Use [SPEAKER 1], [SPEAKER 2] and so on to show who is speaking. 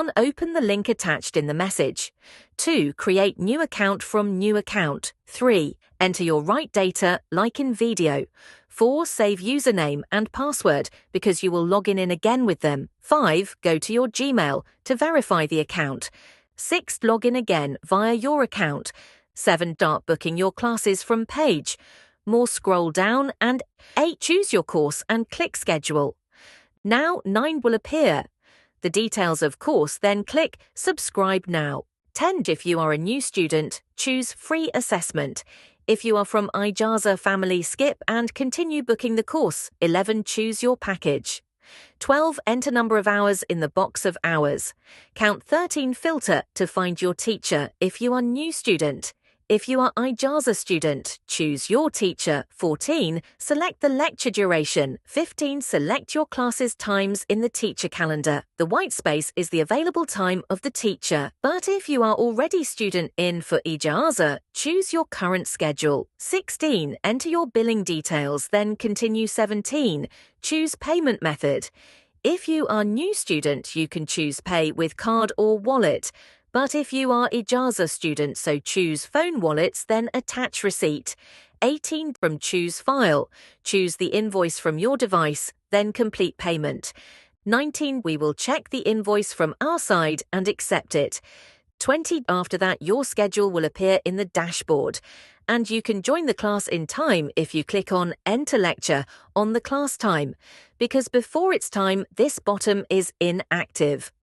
[SPEAKER 1] on Open the link attached in the message. 2. Create new account from new account. 3. Enter your right data like in video. 4. Save username and password because you will log in again with them. 5. Go to your Gmail to verify the account. 6. Log in again via your account. 7. Start booking your classes from page. More scroll down and 8. Choose your course and click schedule. Now 9 will appear. The details of course, then click subscribe now. 10. If you are a new student, choose free assessment. If you are from Ijaza family, skip and continue booking the course. 11. Choose your package. 12. Enter number of hours in the box of hours. Count 13. Filter to find your teacher if you are new student. If you are Ijaza student, choose your teacher. 14. Select the lecture duration. 15. Select your classes times in the teacher calendar. The white space is the available time of the teacher. But if you are already student in for Ijaza, choose your current schedule. 16. Enter your billing details, then continue. 17. Choose payment method. If you are new student, you can choose pay with card or wallet. But if you are Ijaza student, so choose phone wallets, then attach receipt. 18. From choose file. Choose the invoice from your device, then complete payment. 19. We will check the invoice from our side and accept it. 20. After that, your schedule will appear in the dashboard. And you can join the class in time if you click on Enter Lecture on the class time, because before it's time, this bottom is inactive.